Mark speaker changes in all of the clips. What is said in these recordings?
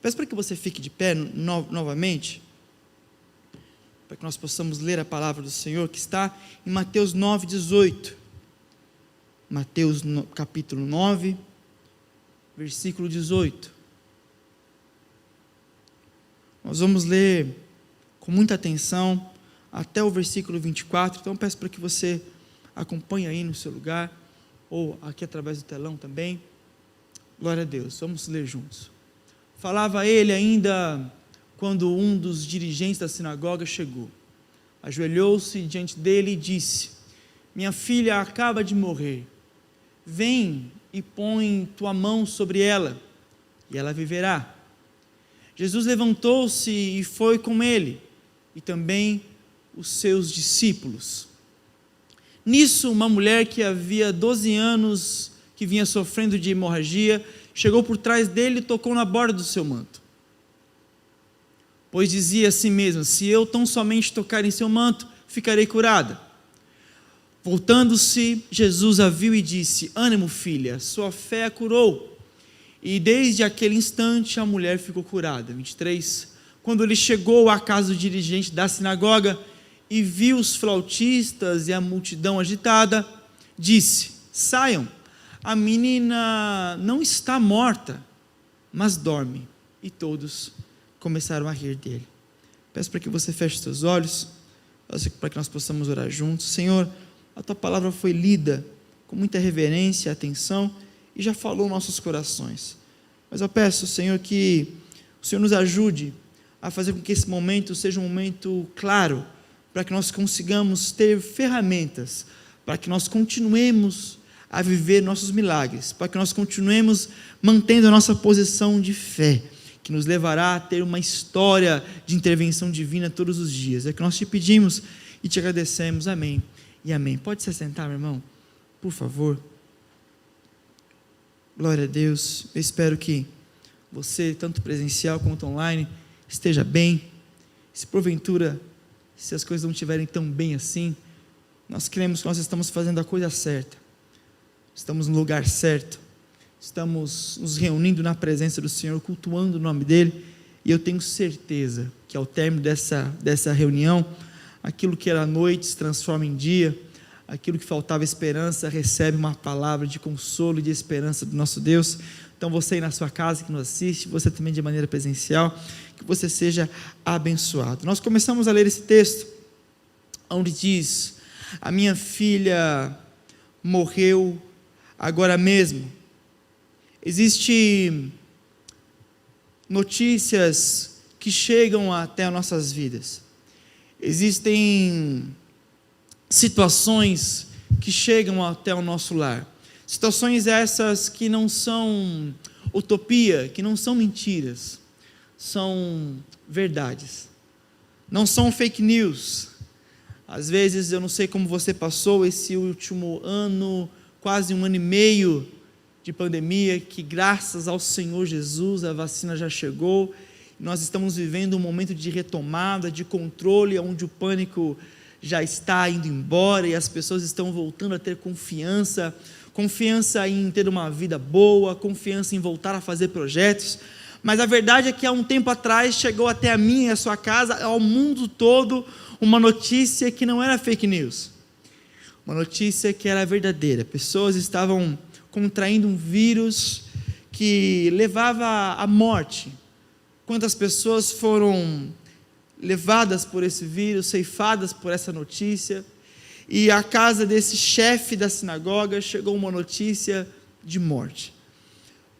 Speaker 1: Peço para que você fique de pé novamente, para que nós possamos ler a palavra do Senhor, que está em Mateus 9:18. Mateus capítulo 9, versículo 18. Nós vamos ler com muita atenção até o versículo 24, então peço para que você acompanhe aí no seu lugar, ou aqui através do telão também. Glória a Deus, vamos ler juntos. Falava ele ainda quando um dos dirigentes da sinagoga chegou. Ajoelhou-se diante dele e disse: minha filha acaba de morrer, vem e põe tua mão sobre ela, e ela viverá. Jesus levantou-se e foi com ele, e também os seus discípulos. Nisso, uma mulher que havia 12 anos, que vinha sofrendo de hemorragia, chegou por trás dele e tocou na borda do seu manto. Pois dizia a si mesma: se eu tão somente tocar em seu manto, ficarei curada. Voltando-se, Jesus a viu e disse: ânimo, filha, sua fé a curou. E desde aquele instante a mulher ficou curada. 23. Quando ele chegou à casa do dirigente da sinagoga e viu os flautistas e a multidão agitada, disse: saiam, a menina não está morta, mas dorme. E todos começaram a rir dele. Peço para que você feche seus olhos, para que nós possamos orar juntos. Senhor, a tua palavra foi lida com muita reverência e atenção e já falou nossos corações. Mas eu peço, Senhor, que o Senhor nos ajude a fazer com que esse momento seja um momento claro, para que nós consigamos ter ferramentas, para que nós continuemos a viver nossos milagres, para que nós continuemos mantendo a nossa posição de fé, que nos levará a ter uma história de intervenção divina todos os dias. É que nós te pedimos e te agradecemos. Amém e amém. Pode se assentar, meu irmão, por favor. Glória a Deus. Eu espero que você, tanto presencial quanto online, esteja bem. Se porventura, se as coisas não estiverem tão bem assim, nós cremos que nós estamos fazendo a coisa certa, estamos no lugar certo, estamos nos reunindo na presença do Senhor, cultuando o nome dEle, e eu tenho certeza que ao término dessa reunião, aquilo que era noite se transforma em dia, aquilo que faltava esperança recebe uma palavra de consolo e de esperança do nosso Deus. Então você aí na sua casa que nos assiste, você também de maneira presencial, que você seja abençoado. Nós começamos a ler esse texto, onde diz: a minha filha morreu agora mesmo. Existem notícias que chegam até as nossas vidas, existem situações que chegam até o nosso lar, situações essas que não são utopia, que não são mentiras, são verdades, não são fake news. Às vezes, eu não sei como você passou esse último ano, quase 1 ano e meio de pandemia, que graças ao Senhor Jesus a vacina já chegou, nós estamos vivendo um momento de retomada, de controle, onde o pânico já está indo embora e as pessoas estão voltando a ter confiança em ter uma vida boa, confiança em voltar a fazer projetos. Mas a verdade é que há um tempo atrás chegou até a mim e a sua casa, ao mundo todo, uma notícia que não era fake news, uma notícia que era verdadeira. Pessoas estavam contraindo um vírus que levava à morte. Quantas pessoas foram levadas por esse vírus, ceifadas por essa notícia, e à casa desse chefe da sinagoga chegou uma notícia de morte.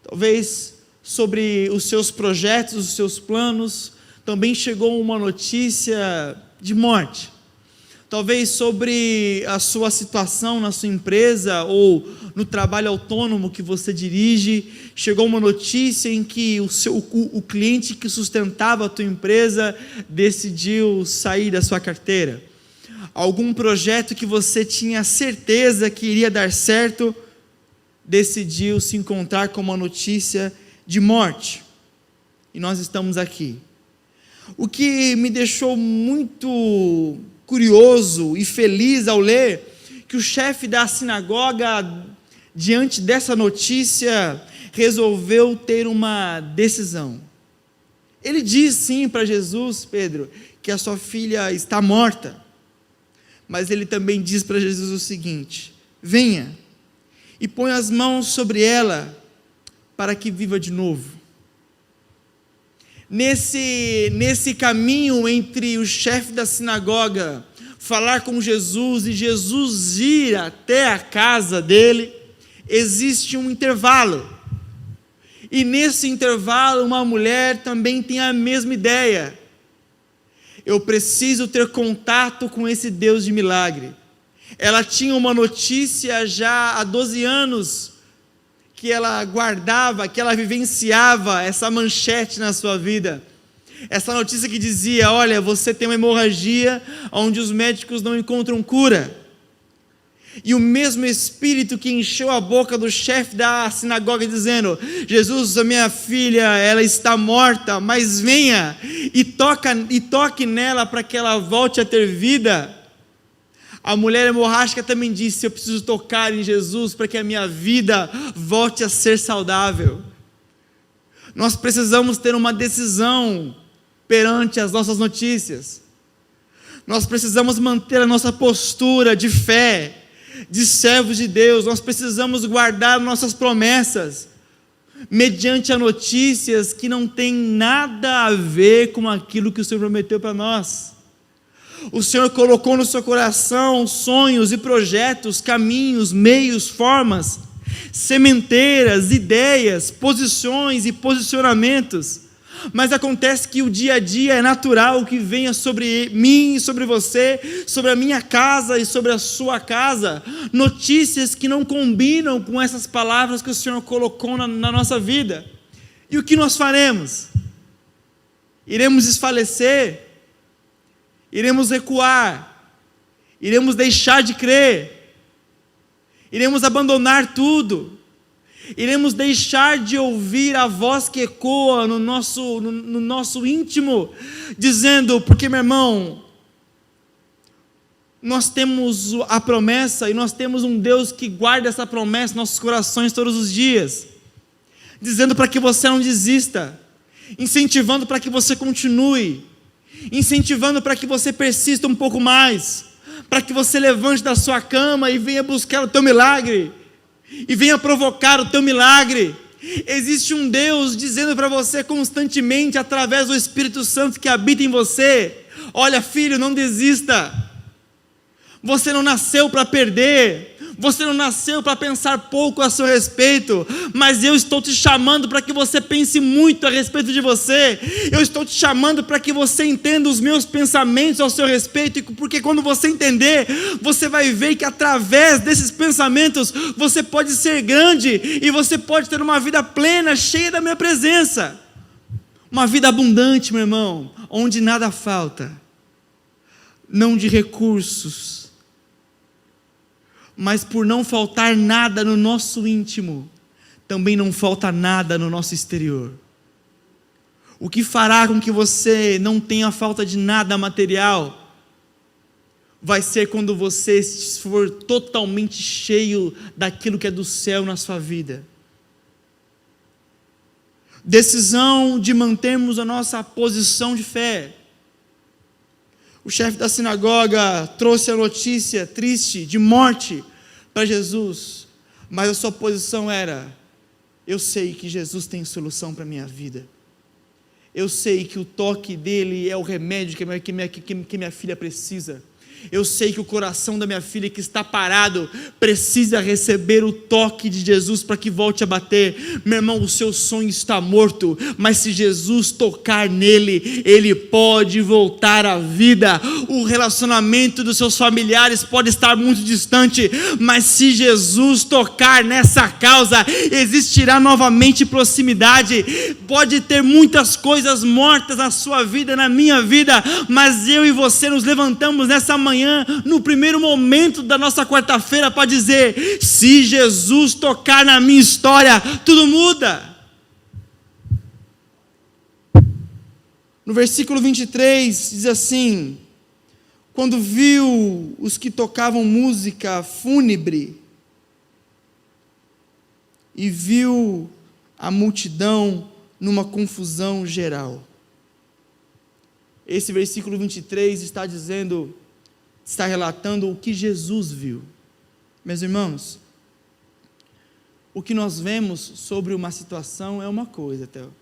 Speaker 1: Talvez sobre os seus projetos, os seus planos, também chegou uma notícia de morte. Talvez sobre a sua situação na sua empresa ou no trabalho autônomo que você dirige, chegou uma notícia em que o cliente que sustentava a tua empresa decidiu sair da sua carteira. Algum projeto que você tinha certeza que iria dar certo, decidiu se encontrar com uma notícia de morte. E nós estamos aqui. O que me deixou muito curioso e feliz ao ler que o chefe da sinagoga, diante dessa notícia, resolveu ter uma decisão. Ele diz sim para Jesus, Pedro, que a sua filha está morta, mas ele também diz para Jesus o seguinte: venha e põe as mãos sobre ela para que viva de novo. Nesse caminho entre o chefe da sinagoga falar com Jesus e Jesus ir até a casa dele, existe um intervalo. E nesse intervalo, uma mulher também tem a mesma ideia. Eu preciso ter contato com esse Deus de milagre. Ela tinha uma notícia já há 12 anos, que ela guardava, que ela vivenciava essa manchete na sua vida. Essa notícia que dizia: olha, você tem uma hemorragia onde os médicos não encontram cura. E o mesmo Espírito que encheu a boca do chefe da sinagoga dizendo: Jesus, a minha filha, ela está morta, mas venha e toque nela para que ela volte a ter vida. A mulher hemorrágica também disse: eu preciso tocar em Jesus para que a minha vida volte a ser saudável. Nós precisamos ter uma decisão perante as nossas notícias. Nós precisamos manter a nossa postura de fé, de servos de Deus. Nós precisamos guardar nossas promessas mediante a notícias que não tem nada a ver com aquilo que o Senhor prometeu para nós. O Senhor colocou no seu coração sonhos e projetos, caminhos, meios, formas, sementeiras, ideias, posições e posicionamentos. Mas acontece que o dia a dia é natural que venha sobre mim e sobre você, sobre a minha casa e sobre a sua casa, notícias que não combinam com essas palavras que o Senhor colocou na nossa vida. E o que nós faremos? Iremos desfalecer? Iremos recuar? Iremos deixar de crer? Iremos abandonar tudo? Iremos deixar de ouvir a voz que ecoa no nosso íntimo, dizendo: porque, meu irmão, nós temos a promessa e nós temos um Deus que guarda essa promessa em nossos corações todos os dias, dizendo para que você não desista, incentivando para que você continue, incentivando para que você persista um pouco mais, para que você levante da sua cama e venha buscar o teu milagre, e venha provocar o teu milagre. Existe um Deus dizendo para você constantemente, através do Espírito Santo que habita em você: olha, filho, não desista. Você não nasceu para perder, você não nasceu para pensar pouco a seu respeito, mas eu estou te chamando para que você pense muito a respeito de você. Eu estou te chamando para que você entenda os meus pensamentos ao seu respeito, porque quando você entender, você vai ver que através desses pensamentos você pode ser grande e você pode ter uma vida plena, cheia da minha presença, uma vida abundante, meu irmão, onde nada falta, não de recursos, mas por não faltar nada no nosso íntimo, também não falta nada no nosso exterior. O que fará com que você não tenha falta de nada material, vai ser quando você for totalmente cheio daquilo que é do céu na sua vida. Decisão de mantermos a nossa posição de fé. O chefe da sinagoga trouxe a notícia triste de morte para Jesus, mas a sua posição era: eu sei que Jesus tem solução para a minha vida, eu sei que o toque dele é o remédio que minha filha precisa, eu sei que o coração da minha filha que está parado precisa receber o toque de Jesus para que volte a bater. Meu irmão, o seu sonho está morto, mas se Jesus tocar nele, ele pode voltar à vida. O relacionamento dos seus familiares pode estar muito distante, mas se Jesus tocar nessa causa, existirá novamente proximidade. Pode ter muitas coisas mortas na sua vida, na minha vida, mas eu e você nos levantamos nessa manhã, no primeiro momento da nossa quarta-feira, para dizer: se Jesus tocar na minha história, tudo muda. No versículo 23 diz assim: quando viu os que tocavam música fúnebre e viu a multidão numa confusão geral. Esse versículo 23 está relatando o que Jesus viu. Meus irmãos, o que nós vemos sobre uma situação é uma coisa, Theo.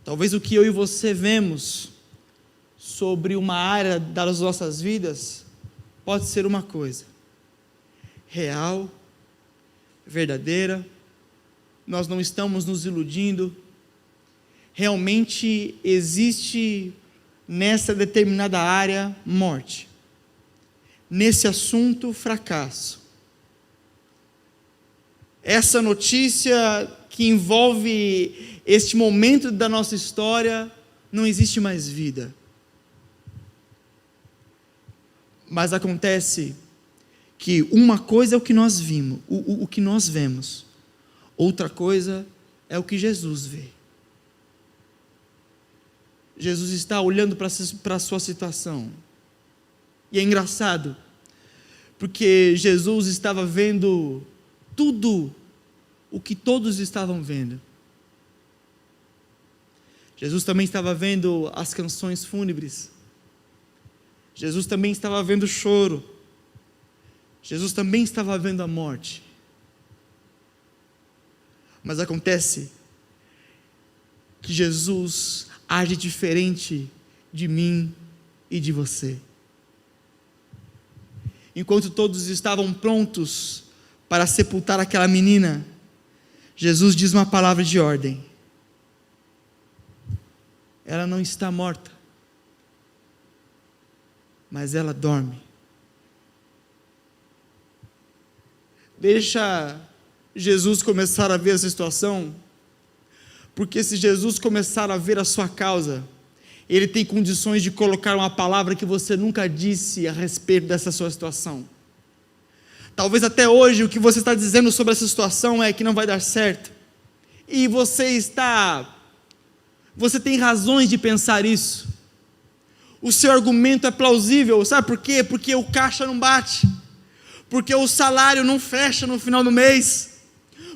Speaker 1: Talvez o que eu e você vemos sobre uma área das nossas vidas pode ser uma coisa real, verdadeira, nós não estamos nos iludindo, realmente existe nessa determinada área morte, nesse assunto fracasso. Essa notícia que envolve este momento da nossa história, não existe mais vida. Mas acontece que uma coisa é o que nós vimos, o que nós vemos, outra coisa é o que Jesus vê. Jesus está olhando para a sua situação, e é engraçado, porque Jesus estava vendo tudo o que todos estavam vendo. Jesus também estava vendo as canções fúnebres, Jesus também estava vendo o choro, Jesus também estava vendo a morte. Mas acontece que Jesus age diferente de mim e de você. Enquanto todos estavam prontos para sepultar aquela menina, Jesus diz uma palavra de ordem: ela não está morta, mas ela dorme. Deixa Jesus começar a ver essa situação, porque se Jesus começar a ver a sua causa, Ele tem condições de colocar uma palavra que você nunca disse a respeito dessa sua situação. Talvez até hoje o que você está dizendo sobre essa situação é que não vai dar certo, e você tem razões de pensar isso, o seu argumento é plausível, sabe por quê? Porque o caixa não bate, porque o salário não fecha no final do mês,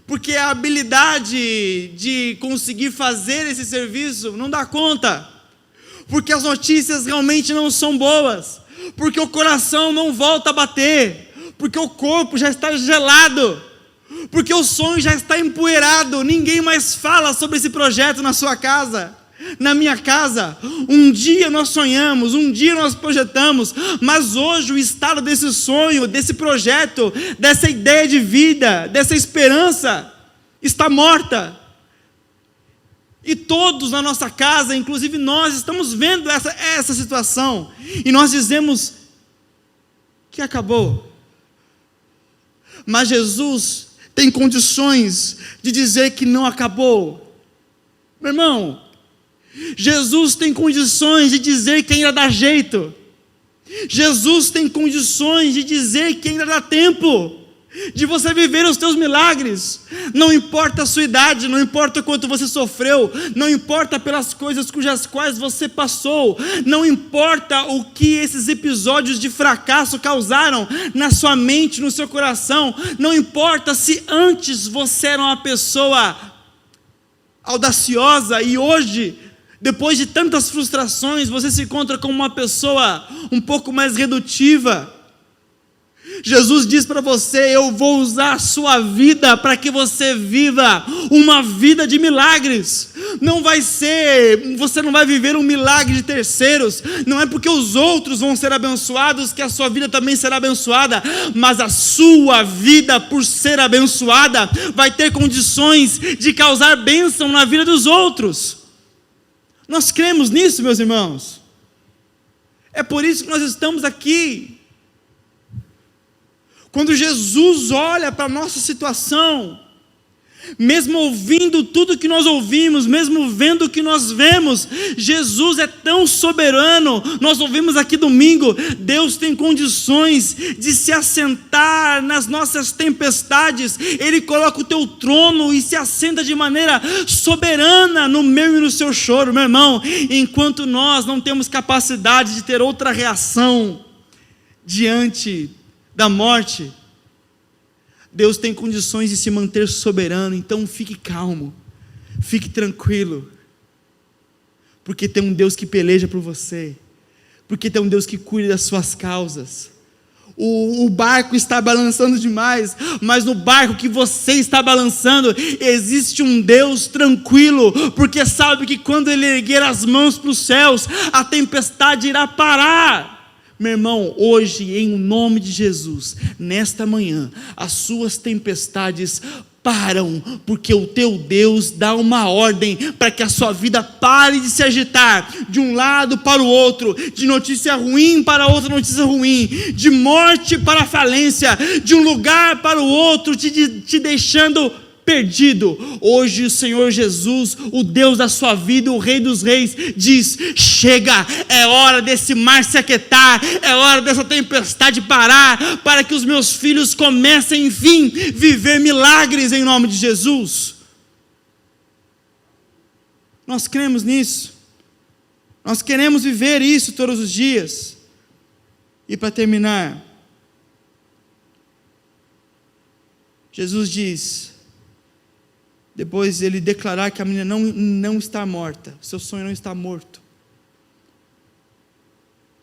Speaker 1: porque a habilidade de conseguir fazer esse serviço não dá conta, porque as notícias realmente não são boas, porque o coração não volta a bater, porque o corpo já está gelado, porque o sonho já está empoeirado, ninguém mais fala sobre esse projeto na sua casa, na minha casa. Um dia nós sonhamos, um dia nós projetamos, mas hoje o estado desse sonho, desse projeto, dessa ideia de vida, dessa esperança, está morta. E todos na nossa casa, inclusive nós, estamos vendo essa situação, e nós dizemos que acabou. Mas Jesus tem condições de dizer que não acabou. Meu irmão, Jesus tem condições de dizer que ainda dá jeito. Jesus tem condições de dizer que ainda dá tempo de você viver os teus milagres. Não importa a sua idade, não importa o quanto você sofreu, não importa pelas coisas cujas quais você passou, não importa o que esses episódios de fracasso causaram na sua mente, no seu coração, não importa se antes você era uma pessoa audaciosa e hoje, depois de tantas frustrações, você se encontra como uma pessoa um pouco mais redutiva. Jesus diz para você: eu vou usar a sua vida para que você viva uma vida de milagres. Você não vai viver um milagre de terceiros, não é porque os outros vão ser abençoados que a sua vida também será abençoada, mas a sua vida, por ser abençoada, vai ter condições de causar bênção na vida dos outros. Nós cremos nisso, meus irmãos. É por isso que nós estamos aqui. Quando Jesus olha para a nossa situação, mesmo ouvindo tudo que nós ouvimos, mesmo vendo o que nós vemos, Jesus é tão soberano. Nós ouvimos aqui domingo, Deus tem condições de se assentar nas nossas tempestades. Ele coloca o teu trono e se assenta de maneira soberana no meu e no seu choro. Meu irmão, enquanto nós não temos capacidade de ter outra reação diante da morte, Deus tem condições de se manter soberano. Então fique calmo, fique tranquilo. porque tem um Deus que peleja por você, porque tem um Deus que cuida das suas causas. O barco está balançando demais, mas no barco que você está balançando, existe um Deus tranquilo, porque sabe que quando Ele erguer as mãos para os céus, a tempestade irá parar. Meu irmão, hoje, em nome de Jesus, nesta manhã, as suas tempestades param, porque o teu Deus dá uma ordem para que a sua vida pare de se agitar de um lado para o outro, de notícia ruim para outra notícia ruim, de morte para falência, de um lugar para o outro, te deixando perdido. Hoje o Senhor Jesus, o Deus da sua vida, o Rei dos Reis, diz: chega, é hora desse mar se aquietar, é hora dessa tempestade parar, para que os meus filhos comecem, enfim, viver milagres em nome de Jesus. Nós cremos nisso, nós queremos viver isso todos os dias. E para terminar, Jesus diz, depois ele declarar que a menina não está morta, seu sonho não está morto.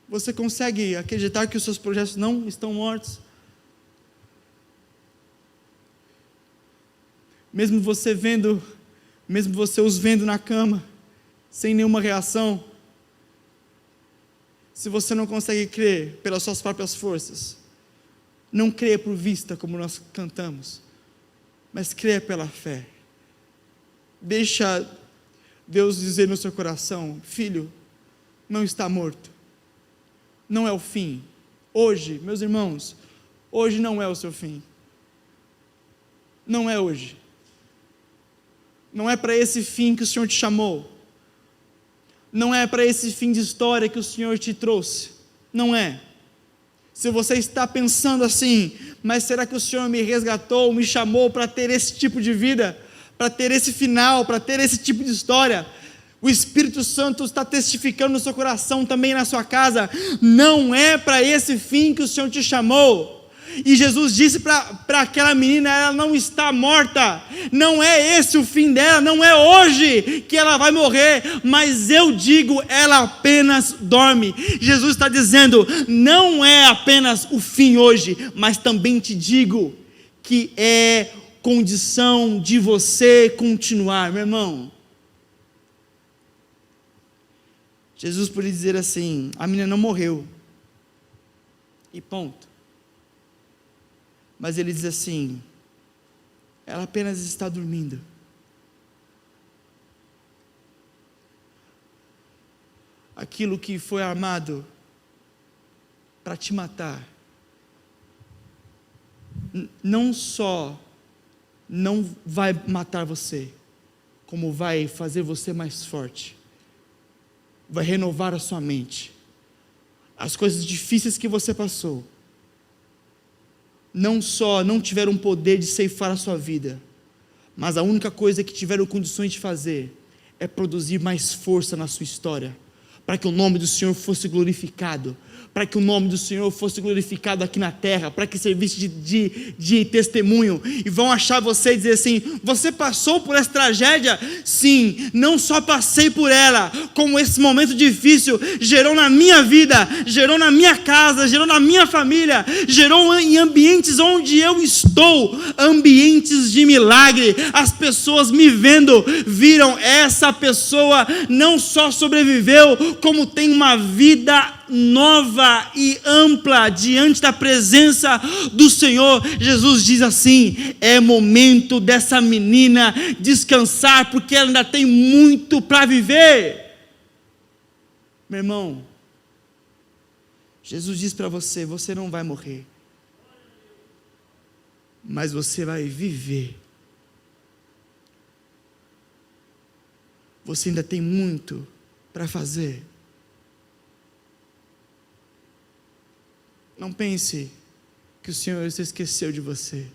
Speaker 1: Você consegue acreditar que os seus projetos não estão mortos? Mesmo você os vendo na cama, sem nenhuma reação, se você não consegue crer pelas suas próprias forças, não crê por vista, como nós cantamos, mas crê pela fé. Deixa Deus dizer no seu coração: filho, não está morto, não é o fim. Hoje, meus irmãos, hoje não é o seu fim, não é hoje, não é para esse fim que o Senhor te chamou, não é para esse fim de história que o Senhor te trouxe, não é. Se você está pensando assim, mas será que o Senhor me resgatou, me chamou para ter esse tipo de vida, para ter esse final, para ter esse tipo de história? O Espírito Santo está testificando no seu coração, também na sua casa, não é para esse fim que o Senhor te chamou. E Jesus disse para aquela menina: ela não está morta, não é esse o fim dela, não é hoje que ela vai morrer, mas eu digo, ela apenas dorme. Jesus está dizendo, não é apenas o fim hoje, mas também te digo que é condição de você continuar. Meu irmão, Jesus podia dizer assim: a menina não morreu, e ponto. Mas ele diz assim: ela apenas está dormindo. Aquilo que foi armado para te matar, não só não vai matar você, como vai fazer você mais forte, vai renovar a sua mente. As coisas difíceis que você passou, não só não tiveram poder de ceifar a sua vida, mas a única coisa que tiveram condições de fazer é produzir mais força na sua história, para que o nome do Senhor fosse glorificado, para que o nome do Senhor fosse glorificado aqui na terra, para que servisse de testemunho. E vão achar você e dizer assim: você passou por essa tragédia? Sim, não só passei por ela, como esse momento difícil gerou na minha vida, gerou na minha casa, gerou na minha família, gerou em ambientes onde eu estou, ambientes de milagre. As pessoas me vendo, viram, essa pessoa não só sobreviveu, como tem uma vida nova e ampla diante da presença do Senhor. Jesus diz assim: é momento dessa menina descansar, porque ela ainda tem muito para viver. Meu irmão, Jesus diz para você: você não vai morrer, mas você vai viver. Você ainda tem muito para fazer. Não pense que o Senhor se esqueceu de você.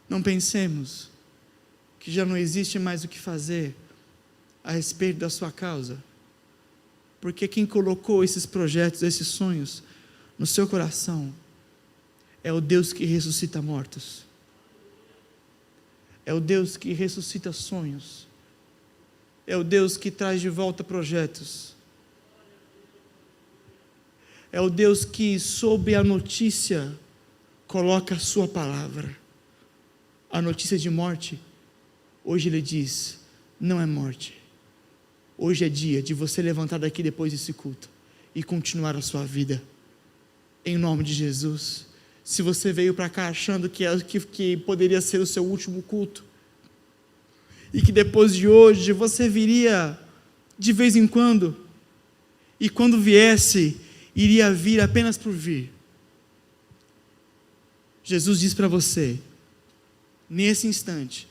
Speaker 1: Não pensemos que já não existe mais o que fazer a respeito da sua causa, porque quem colocou esses projetos, esses sonhos no seu coração é o Deus que ressuscita mortos. É o Deus que ressuscita sonhos. É o Deus que traz de volta projetos. É o Deus que, sob a notícia, coloca a sua palavra. A notícia de morte, hoje Ele diz, não é morte. Hoje é dia de você levantar daqui depois desse culto e continuar a sua vida. Em nome de Jesus. Se você veio para cá achando que poderia ser o seu último culto, e que depois de hoje você viria de vez em quando, e quando viesse, iria vir apenas por vir. Jesus diz para você, nesse instante,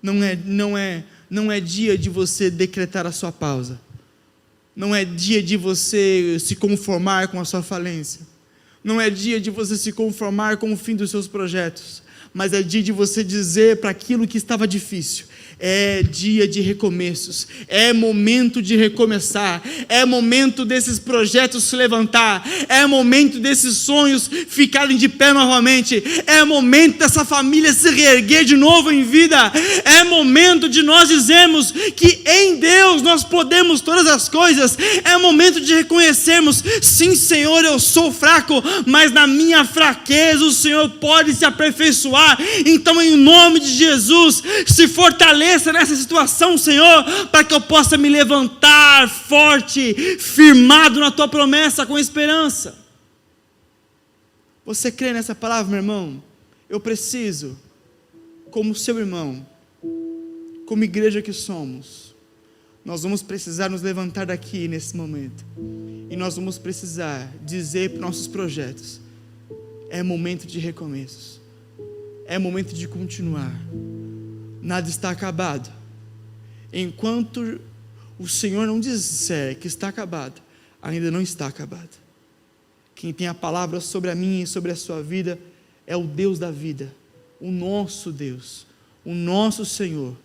Speaker 1: não é dia de você decretar a sua pausa, não é dia de você se conformar com a sua falência, não é dia de você se conformar com o fim dos seus projetos, mas é dia de você dizer para aquilo que estava difícil, é dia de recomeços, é momento de recomeçar, é momento desses projetos se levantar, é momento desses sonhos ficarem de pé novamente, é momento dessa família se reerguer de novo em vida, é momento de nós dizermos que em Deus nós podemos todas as coisas, é momento de reconhecermos, sim Senhor, eu sou fraco, mas na minha fraqueza o Senhor pode se aperfeiçoar. Então em nome de Jesus, se fortaleça nessa situação, Senhor, para que eu possa me levantar forte, firmado na Tua promessa, com esperança. Você crê nessa palavra, meu irmão? Eu preciso, como seu irmão, como igreja que somos, nós vamos precisar nos levantar daqui nesse momento, e nós vamos precisar dizer para os nossos projetos, é momento de recomeços, é momento de continuar. Nada está acabado. Enquanto o Senhor não disser que está acabado, ainda não está acabado. Quem tem a palavra sobre a minha e sobre a sua vida é o Deus da vida, o nosso Deus, o nosso Senhor.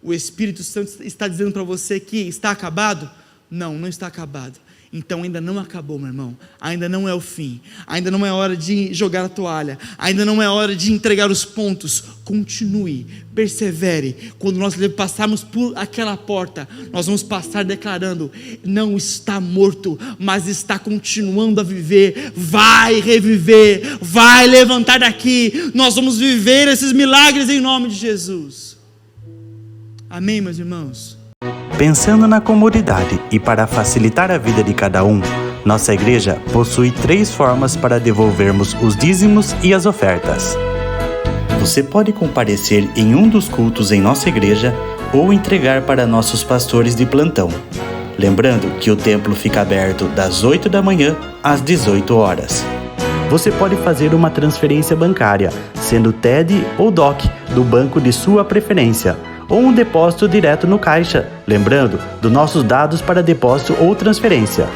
Speaker 1: O Espírito Santo está dizendo para você que está acabado? Não, não está acabado. Então ainda não acabou, meu irmão, ainda não é o fim, ainda não é hora de jogar a toalha, ainda não é hora de entregar os pontos. Continue, persevere. Quando nós passarmos por aquela porta, nós vamos passar declarando, não está morto, mas está continuando a viver, vai reviver, vai levantar daqui, nós vamos viver esses milagres em nome de Jesus. Amém, meus irmãos?
Speaker 2: Pensando na comunidade e para facilitar a vida de cada um, nossa igreja possui 3 formas para devolvermos os dízimos e as ofertas. Você pode comparecer em um dos cultos em nossa igreja ou entregar para nossos pastores de plantão. Lembrando que o templo fica aberto das 8 da manhã às 18 horas. Você pode fazer uma transferência bancária, sendo TED ou DOC, do banco de sua preferência, ou um depósito direto no caixa, lembrando dos nossos dados para depósito ou transferência.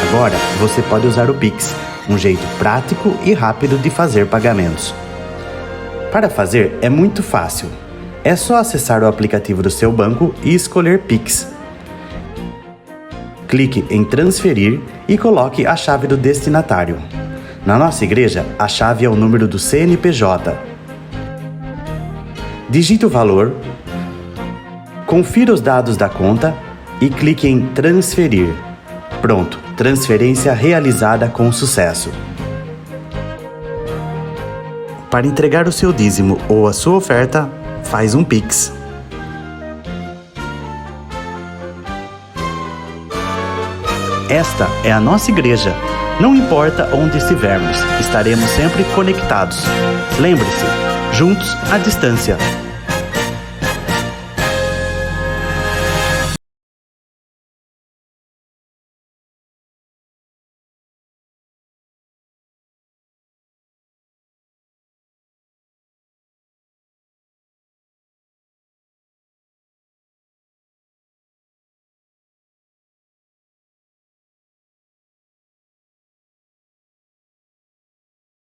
Speaker 2: Agora, você pode usar o Pix, um jeito prático e rápido de fazer pagamentos. Para fazer, é muito fácil. É só acessar o aplicativo do seu banco e escolher Pix. Clique em transferir e coloque a chave do destinatário. Na nossa igreja, a chave é o número do CNPJ. Digite o valor, confira os dados da conta e clique em transferir. Pronto, transferência realizada com sucesso. Para entregar o seu dízimo ou a sua oferta, faz um Pix. Esta é a nossa igreja. Não importa onde estivermos, estaremos sempre conectados. Lembre-se, juntos à distância.